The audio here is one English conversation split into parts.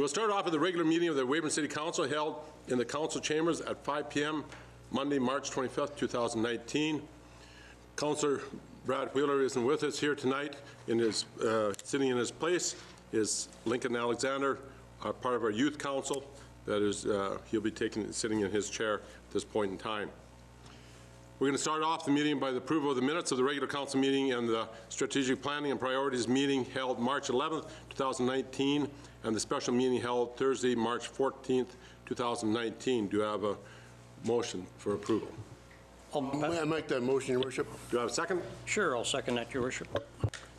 We'll start off with the regular meeting of the Weyburn City Council held in the council chambers at 5 p.m. Monday, March 25th, 2019. Councillor Brad Wheeler isn't with us here tonight. Sitting in his place is Lincoln Alexander, part of our youth council. That is, he'll be sitting in his chair at this point in time. We're going to start off the meeting by the approval of the minutes of the regular council meeting and the strategic planning and priorities meeting held March 11th, 2019, and the special meeting held Thursday, March 14th, 2019. Do I have a motion for approval? May I make that motion, Your Worship? Do I have a second? Sure, I'll second that, Your Worship.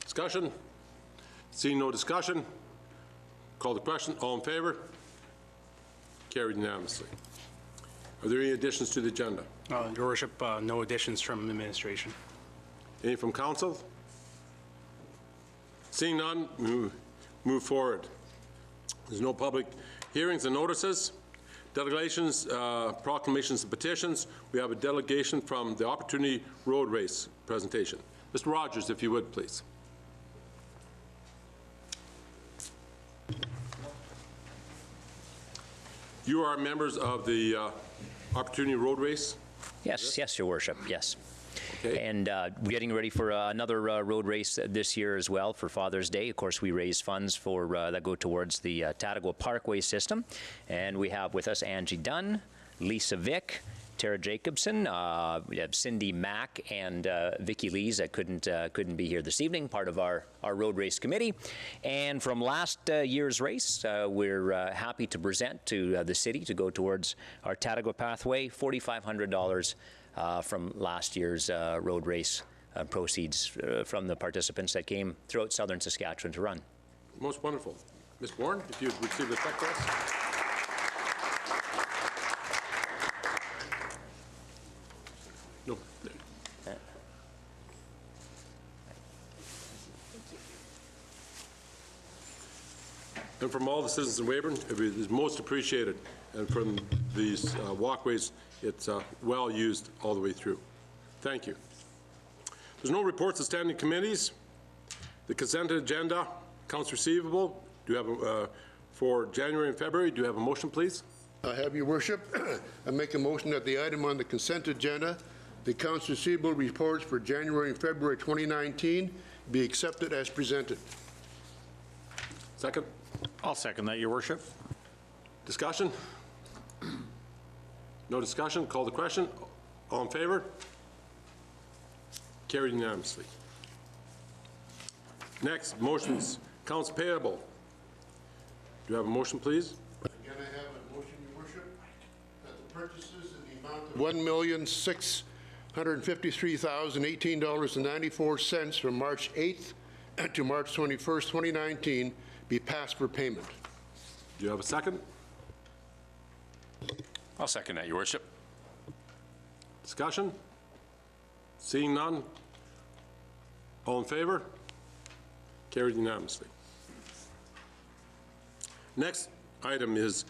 Discussion? Seeing no discussion, call the question. All in favor? Carried unanimously. Are there any additions to the agenda? Your Worship, no additions from administration. Any from council? Seeing none, move forward. There's no public hearings and notices. Delegations, proclamations, and petitions. We have a delegation from the Opportunity Road Race presentation. Mr. Rogers, if you would, please. You are members of the Opportunity Road Race? Yes, yes, Your Worship, yes. Okay. And we're getting ready for another road race this year as well for Father's Day. Of course, we raise funds for that go towards the Tattagua Parkway system. And we have with us Angie Dunn, Lisa Vick, Tara Jacobson, we have Cindy Mack, and Vicki Lees that couldn't be here this evening, part of our road race committee. And from last year's race, we're happy to present to the city to go towards our Tattagua Pathway, $4,500 from last year's road race proceeds from the participants that came throughout southern Saskatchewan to run. Most wonderful. Ms. Bourne, if you'd receive the check for us. No. And from all the citizens in Weyburn, it is most appreciated. And from these walkways, it's well used all the way through. Thank you. There's no reports of standing committees. The consent agenda, accounts receivable. Do you have for January and February? Do you have a motion, please? I have, Your Worship. I make a motion that the item on the consent agenda, the accounts receivable reports for January and February 2019, be accepted as presented. Second. I'll second that, Your Worship. Discussion? No discussion. Call the question. All in favor? Carried unanimously. Next, motions. Accounts payable. Do you have a motion, please? Again, I have a motion, Your Worship, that the purchases in the amount of $1,653,018.94 from March 8th to March 21st, 2019 be passed for payment. Do you have a second? I'll second that, Your Worship. Discussion? Seeing none? All in favor? Carried unanimously. Next item is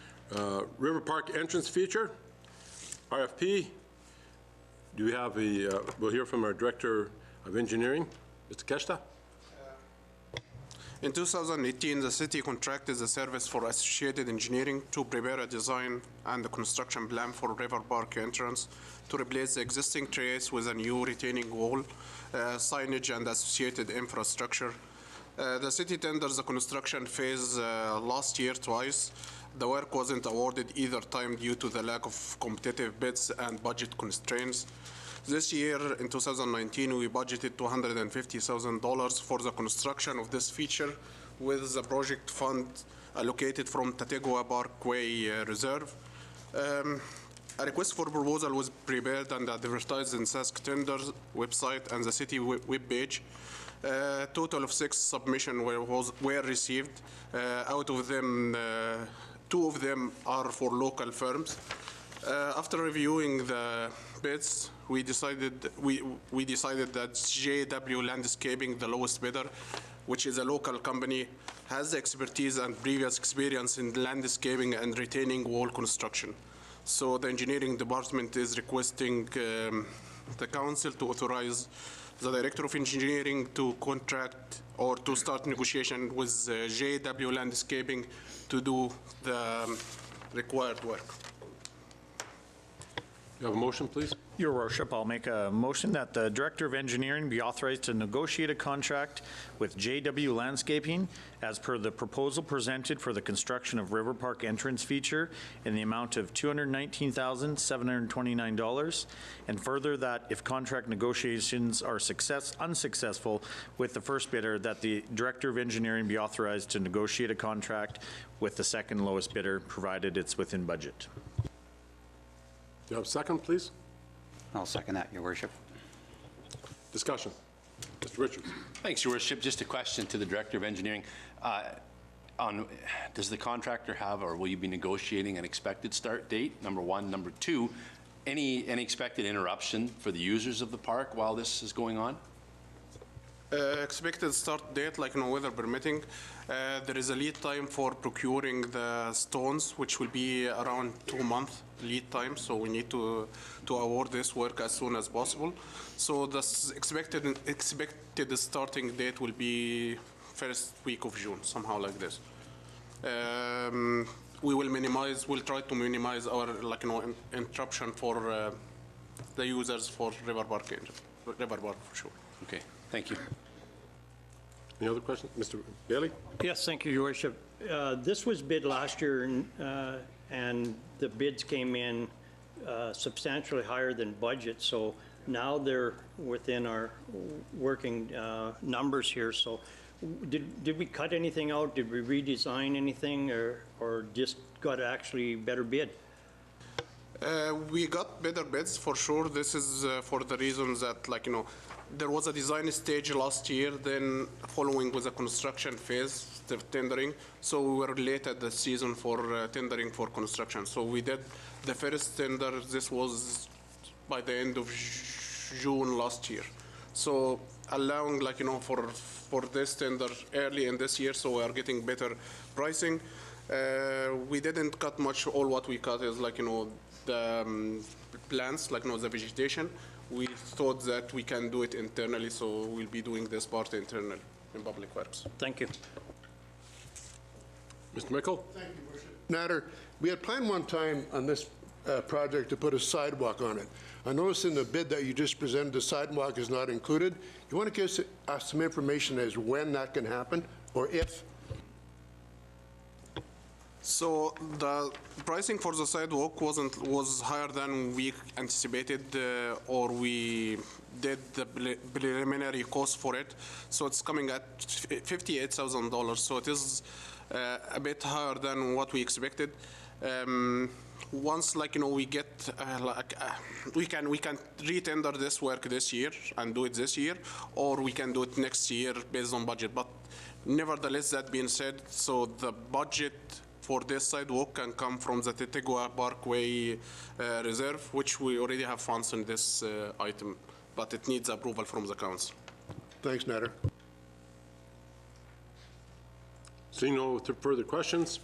River Park entrance feature, RFP. Do we have we'll hear from our Director of Engineering, Mr. Keshta. In 2018, the city contracted the service for Associated Engineering to prepare a design and a construction plan for River Park entrance to replace the existing trace with a new retaining wall, signage, and associated infrastructure. The city tendered the construction phase last year twice. The work wasn't awarded either time due to the lack of competitive bids and budget constraints. This year, in 2019, we budgeted $250,000 for the construction of this feature with the project fund allocated from Tattagua Parkway Reserve. A request for proposal was prepared and advertised in Sask Tenders website and the city webpage. A total of 6 submissions were received. Out of them, 2 of them are for local firms. After reviewing the bids, we decided that JW Landscaping, the lowest bidder, which is a local company, has the expertise and previous experience in landscaping and retaining wall construction. So the engineering department is requesting the council to authorize the Director of Engineering to contract or to start negotiation with JW Landscaping to do the required work. You have a motion, please? Your Worship, I'll make a motion that the Director of Engineering be authorized to negotiate a contract with JW Landscaping as per the proposal presented for the construction of River Park entrance feature in the amount of $219,729, and further that if contract negotiations are unsuccessful with the first bidder, that the Director of Engineering be authorized to negotiate a contract with the second lowest bidder, provided it's within budget. Do you have a second, please? I'll second that, Your Worship. Discussion. Mr. Richards. Thanks, Your Worship. Just a question to the Director of Engineering. Does the contractor have, or will you be negotiating an expected start date, number one? Number two, any expected interruption for the users of the park while this is going on? Expected start date, weather permitting. There is a lead time for procuring the stones, which will be around 2 months lead time. So we need to award this work as soon as possible. So the expected starting date will be first week of June, somehow like this. We'll try to minimize our interruption for the users for River Park for sure. Okay, thank you. Any other questions? Mr. Bailey? Yes, thank you, Your Worship. This was bid last year, and the bids came in substantially higher than budget, so now they're within our working numbers here. So did we cut anything out? Did we redesign anything, or just got actually better bid? We got better bids for sure. This is for the reasons that, there was a design stage last year, then following was a construction phase, the tendering. So we were late at the season for tendering for construction. So we did the first tender. This was by the end of June last year. So allowing, for this tender early in this year, so we are getting better pricing. We didn't cut much. All what we cut is, the plants, the vegetation. We thought that we can do it internally, so we'll be doing this part internally in Public Works. Thank you. Mr. Mickle? Thank you, Worship. Nader, we had planned one time on this project to put a sidewalk on it. I noticed in the bid that you just presented, the sidewalk is not included. You want to give us some information as when that can happen, or if? So the pricing for the sidewalk was higher than we anticipated, or we did the preliminary cost for it. So it's coming at $58,000. So it is a bit higher than what we expected. Once we get we can re-tender this work this year and do it this year, or we can do it next year based on budget. But nevertheless, that being said, so the budget for this sidewalk can come from the Tetegua Parkway Reserve, which we already have funds in this item, but it needs approval from the council. Thanks, Nader. Seeing no further questions,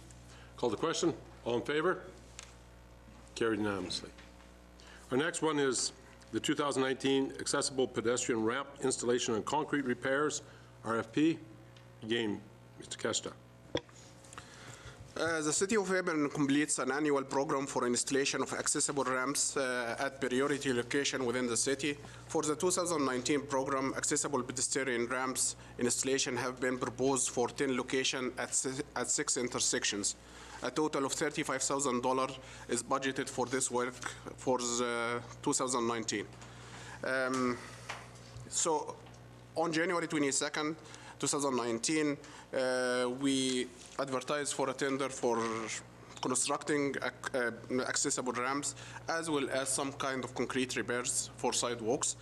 call the question. All in favor? Carried unanimously. Our next one is the 2019 Accessible Pedestrian Ramp Installation and Concrete Repairs, RFP. Again, Mr. Kesta. The City of Weyburn completes an annual program for installation of accessible ramps at priority location within the city. For the 2019 program, accessible pedestrian ramps installation have been proposed for 10 locations at 6 intersections. A total of $35,000 is budgeted for this work for the 2019. So on January 22nd, 2019, we advertised for a tender for constructing accessible ramps, as well as some kind of concrete repairs for sidewalks.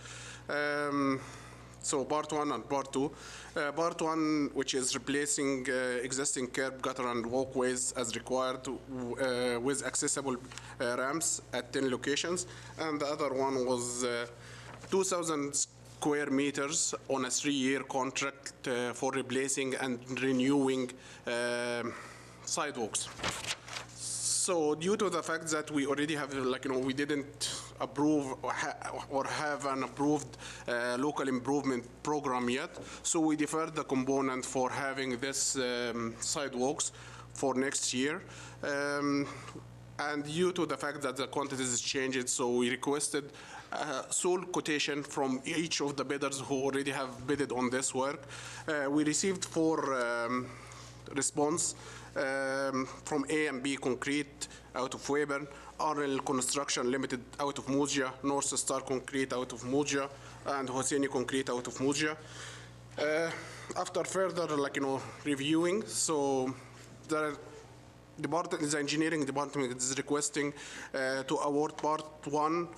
So part one and part two. Part one, which is replacing existing curb, gutter, and walkways as required with accessible ramps at 10 locations. And the other one was 2,000 square meters on a 3-year contract for replacing and renewing sidewalks. So due to the fact that we already have, we didn't approve or have an approved local improvement program yet, so we deferred the component for having this sidewalks for next year. And due to the fact that the quantities changed, so we requested a sole quotation from each of the bidders who already have bidded on this work. We received 4 response from A and B Concrete out of Weyburn, RL Construction Limited out of Mujia, North Star Concrete out of Mujia, and Hosseini Concrete out of Mujia. After further, reviewing, so the engineering department is requesting to award part 1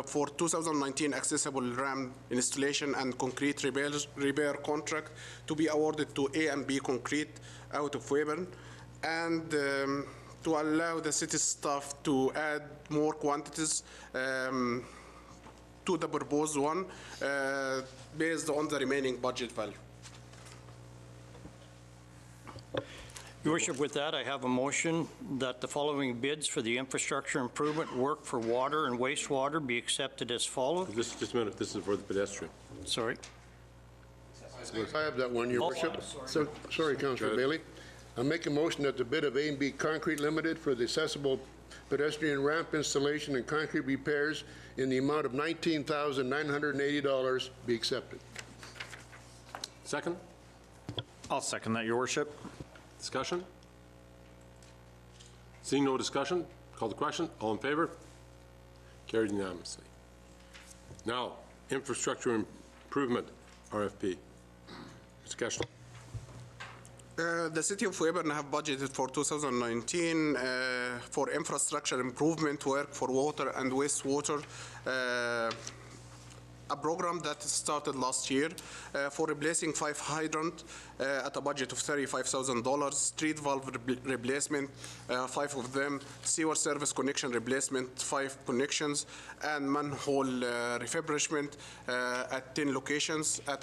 for 2019 accessible ramp installation and concrete repair contract to be awarded to A and B Concrete out of Weyburn, and to allow the city staff to add more quantities to the proposed one based on the remaining budget value. Your Worship, with that, I have a motion that the following bids for the infrastructure improvement work for water and wastewater be accepted as follows. Just a minute, this is for the pedestrian. Sorry. I have that one, Your Worship. So, sorry, Councillor Bailey. I make a motion that the bid of A&B Concrete Limited for the accessible pedestrian ramp installation and concrete repairs in the amount of $19,980 be accepted. Second? I'll second that, Your Worship. Discussion? Seeing no discussion, call the question. All in favor? Carried unanimously. Now, infrastructure improvement, RFP. Mr. Keshler. The City of Weyburn have budgeted for 2019 for infrastructure improvement work for water and wastewater, a program that started last year for replacing 5 hydrants at a budget of $35,000, street valve replacement, 5 of them, sewer service connection replacement, 5 connections, and manhole refurbishment at 10 locations at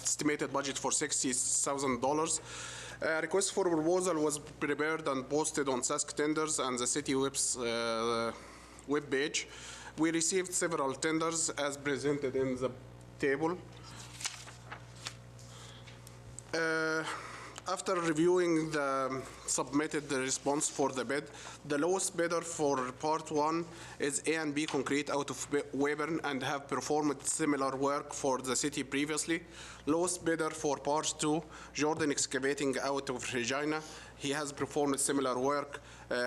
estimated budget for $60,000. Request for proposal was prepared and posted on Sask Tenders and the city web page. We received several tenders as presented in the table. After reviewing the submitted response for the bid, the lowest bidder for part 1 is A&B Concrete out of Weyburn and have performed similar work for the city previously. Lowest bidder for part 2, Jordan Excavating out of Regina. He has performed similar work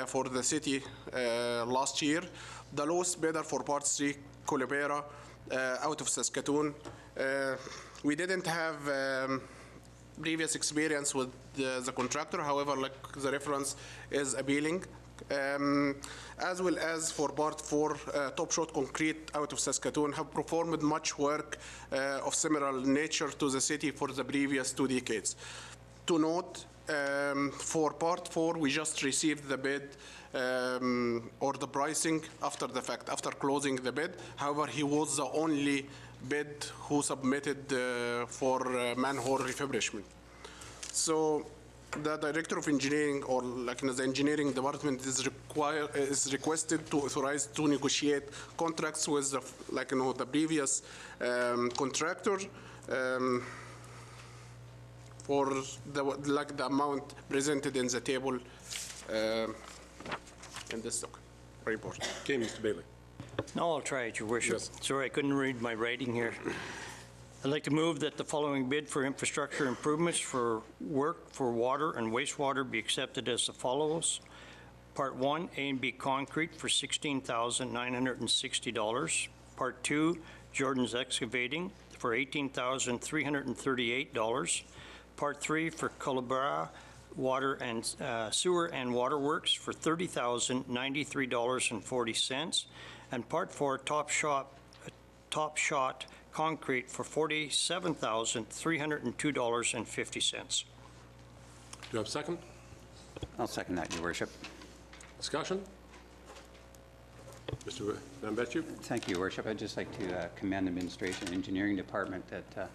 for the city last year. The lowest bidder for part 3, Colibera out of Saskatoon. We didn't have previous experience with the contractor, however, the reference is appealing. As well as for part 4, Top Shot Concrete out of Saskatoon have performed much work of similar nature to the city for the previous 2 decades. To note, for part 4, we just received the bid or the pricing after the fact, after closing the bid. However, he was the only bid who submitted for manhole refurbishment. So the director of engineering, or the engineering department, is requested to authorize to negotiate contracts with the previous contractor for the amount presented in the table in this report. Okay, Mr. Bailey. No, I'll try it, Your Worship. Yes. Sorry, I couldn't read my writing here. I'd like to move that the following bid for infrastructure improvements for work for water and wastewater be accepted as follows. Part 1, A&B Concrete for $16,960. Part 2, Jordan's Excavating for $18,338. Part 3 for Colibera Water and Sewer and Waterworks for $30,093.40. And Part 4, Top Shot Concrete for $47,302.50. Do you have a second? I'll second that, Your Worship. Discussion? Mr. Van Betju? Thank you, Your Worship. I'd just like to commend the Administration and Engineering Department that,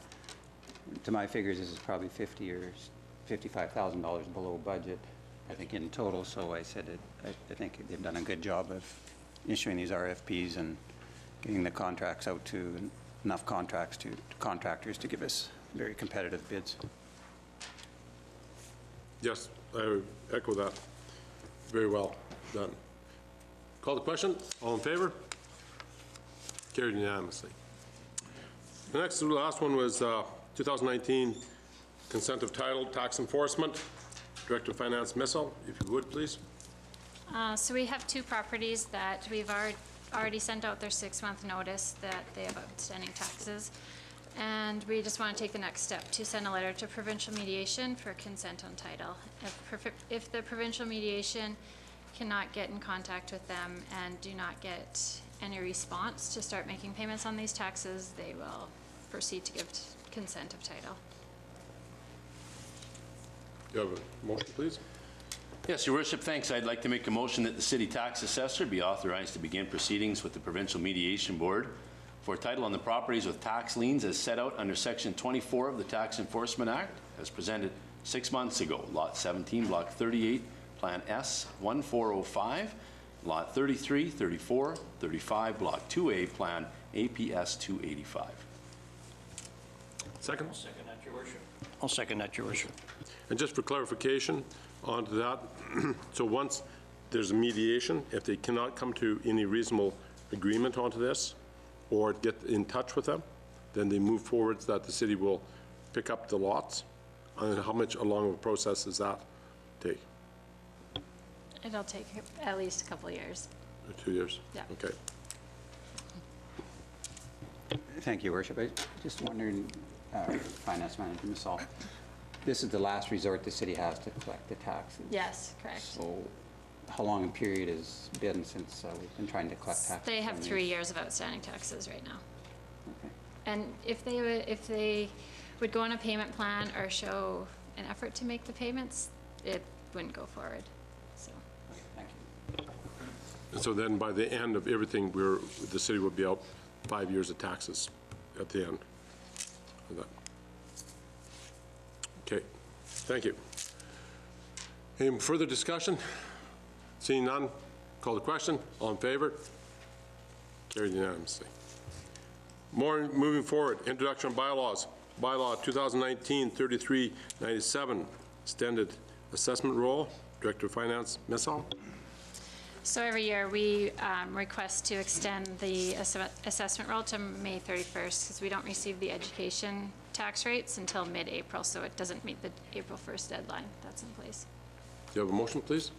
to my figures, this is probably $50,000 or $55,000 below budget. I think, in total, so I said I think they've done a good job of issuing these RFPs and getting the contracts out to enough contracts to contractors to give us very competitive bids. Yes, I echo that. Very well done. Call the question. All in favor? Carried unanimously. The next to the last one was 2019 consent of title tax enforcement. Director of Finance Missile, if you would, please. So we have two properties that we've already sent out their 6-month notice that they have outstanding taxes. And we just want to take the next step to send a letter to provincial mediation for consent on title. If the provincial mediation cannot get in contact with them and do not get any response to start making payments on these taxes, they will proceed to give consent of title. You have a motion, please? Yes, Your Worship, thanks. I'd like to make a motion that the city tax assessor be authorized to begin proceedings with the Provincial Mediation Board for title on the properties with tax liens as set out under Section 24 of the Tax Enforcement Act, as presented 6 months ago. Lot 17, Block 38, Plan S 1405, Lot 33, 34, 35, Block 2A, Plan APS 285. Second? I'll second that, Your Worship. I'll second that, Your Worship. And just for clarification onto that, so once there's a mediation, if they cannot come to any reasonable agreement onto this or get in touch with them, then they move forward so that the city will pick up the lots. And how much along of a process does that take? It'll take at least a couple of years. 2 years? Yeah. Okay. Thank you, Your Worship. I just wondering, Finance Manager Missal, this is the last resort the city has to collect the taxes. Yes, correct. So how long a period has been since we've been trying to collect taxes? They have on 3 these? years of outstanding taxes right now. Okay. And if they would go on a payment plan or show an effort to make the payments, it wouldn't go forward, so. Thank you. And so then by the end of everything, the city will be out 5 years of taxes at the end of that. Okay, thank you. Any further discussion? Seeing none, call the question. All in favor? Carried unanimously. More moving forward, introduction of bylaws. Bylaw 2019-3397, extended assessment role. Director of Finance, Missal. So every year, we request to extend the assessment roll to May 31st because we don't receive the education tax rates until mid-April, so it doesn't meet the April 1st deadline that's in place. Do you have a motion, please?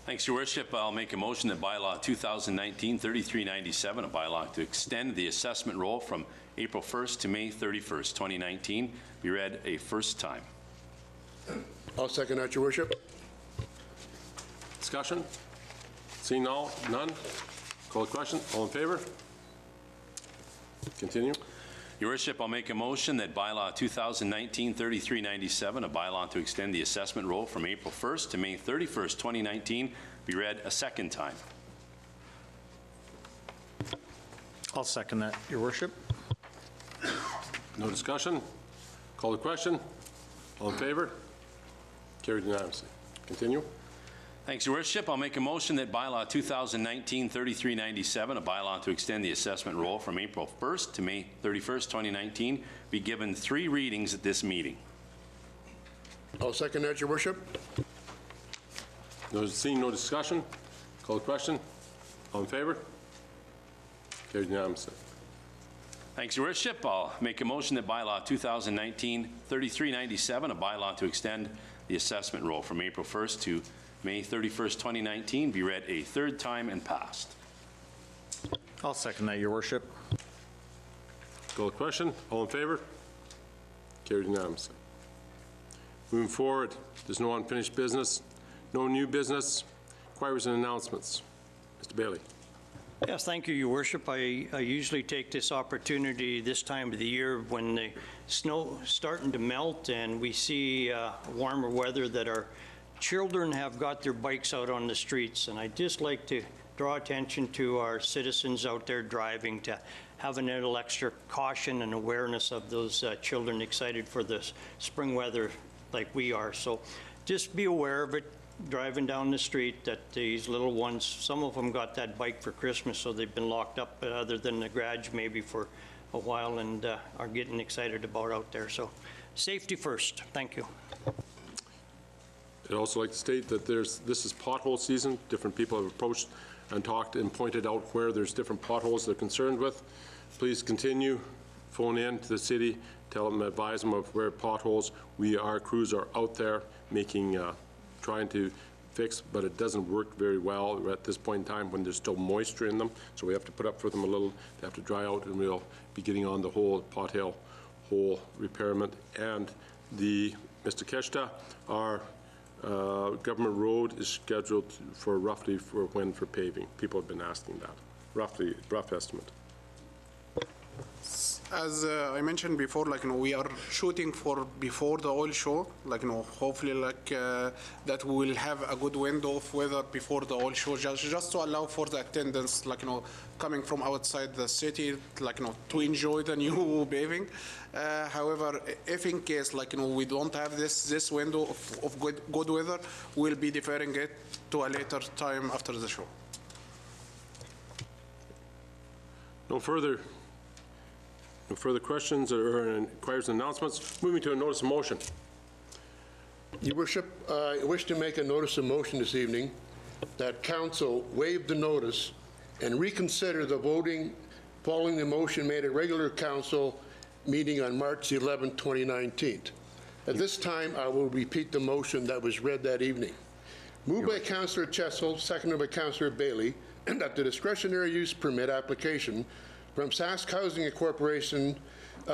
Thanks, Your Worship. I'll make a motion that bylaw 2019-3397, a bylaw to extend the assessment roll from April 1st to May 31st, 2019, be read a first time. I'll second that, Your Worship. Discussion? Seeing none? Call the question. All in favor? Continue. Your Worship, I'll make a motion that bylaw 2019-3397, a bylaw to extend the assessment roll from April 1st to May 31st, 2019, be read a second time. I'll second that, Your Worship. No discussion? Call the question. All in favor? Carried unanimously. Continue. Thanks, Your Worship. I'll make a motion that bylaw 2019-3397, a bylaw to extend the assessment roll from April 1st to May 31st, 2019, be given 3 readings at this meeting. I'll second that, Your Worship. Seeing no discussion, call the question. All in favor? Carried unanimously. Thanks, Your Worship. I'll make a motion that bylaw 2019-3397, a bylaw to extend the assessment roll from April 1st to May 31st, 2019, be read a third time and passed. I'll second that, Your Worship. Call the question. All in favor? Carried unanimously. Moving forward, there's no unfinished business, no new business. Inquiries and announcements. Mr. Bailey. Yes, thank you, Your Worship. I usually take this opportunity this time of the year when the snow starting to melt and we see warmer weather that our children have got their bikes out on the streets. And I'd just like to draw attention to our citizens out there driving to have a little extra caution and awareness of those children excited for the spring weather like we are. So just be aware of it, driving down the street, that these little ones, some of them got that bike for Christmas, so they've been locked up other than the garage maybe for a while, and are getting excited about out there. So safety first. Thank you. I'd also like to state that this is pothole season. Different people have approached and talked and pointed out where there's different potholes they're concerned with. Please continue, phone in to the city, tell them, advise them of where potholes. Our crews are out there making, trying to fix, but it doesn't work very well at this point in time when there's still moisture in them. So we have to put up for them a little. They have to dry out, and we'll be getting on the whole pothole hole repairment. And Mr. Keshta, our government road is scheduled for roughly for paving. People have been asking that. Roughly, rough estimate. As I mentioned before, we are shooting for before the oil show, hopefully that we will have a good window of weather before the oil show, just to allow for the attendance, coming from outside the city, to enjoy the new paving. However, if in case, we don't have this window of good weather, we'll be deferring it to a later time after the show. No further questions or inquiries and announcements. Moving to a notice of motion. Your Worship, I wish to make a notice of motion this evening that Council waive the notice and reconsider the voting following the motion made at regular Council meeting on March 11, 2019. At this time, I will repeat the motion that was read that evening. Moved by Councillor Chessel, seconded by Councillor Bailey, that the discretionary use permit application from Sask Housing Corporation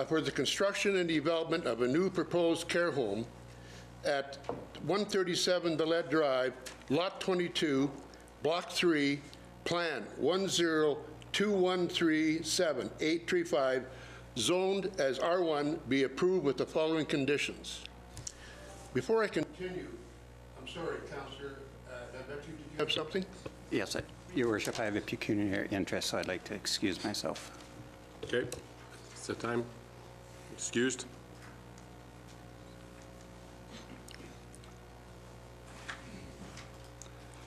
for the construction and development of a new proposed care home at 137 Villette Drive, Lot 22, Block 3, Plan 102137835, zoned as R1, be approved with the following conditions. Before I continue, I'm sorry, Councillor, did you have something? Yes, Your Worship, I have a pecuniary interest, so I'd like to excuse myself. Okay. It's the time. Excused.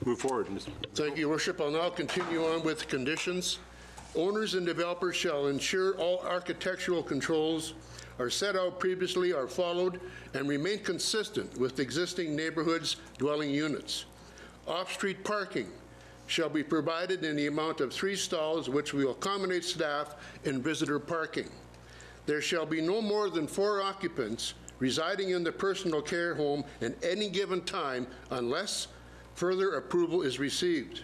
Move forward, Mr. Thank you, Your Worship. I'll now continue on with conditions. Owners and developers shall ensure all architectural controls are set out previously are followed and remain consistent with existing neighborhoods dwelling units. Off-street parking shall be provided in the amount of 3 stalls, which will accommodate staff in visitor parking. There shall be no more than 4 occupants residing in the personal care home at any given time unless further approval is received.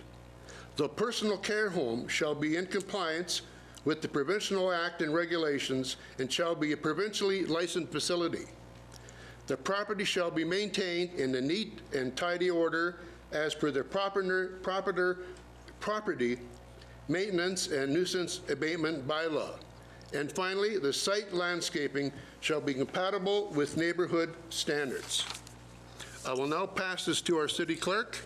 The personal care home shall be in compliance with the Provincial Act and regulations and shall be a provincially licensed facility. The property shall be maintained in a neat and tidy order as per the property maintenance and nuisance abatement bylaw. And finally, the site landscaping shall be compatible with neighborhood standards. I will now pass this to our city clerk.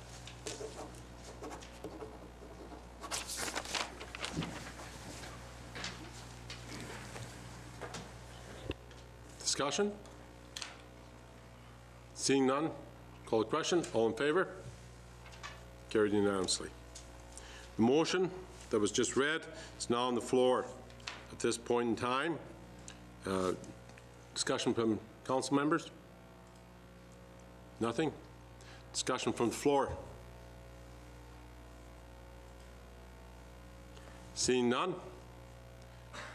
Discussion? Seeing none, call the question. All in favor? Carried unanimously. The motion that was just read is now on the floor at this point in time. Discussion from council members? Nothing? Discussion from the floor? Seeing none,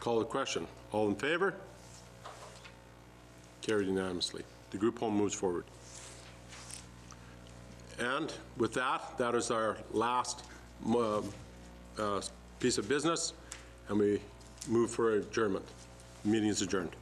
call the question. All in favor? Carried unanimously. The group home moves forward. And with that, that is our last piece of business, and we move for adjournment. The meeting is adjourned.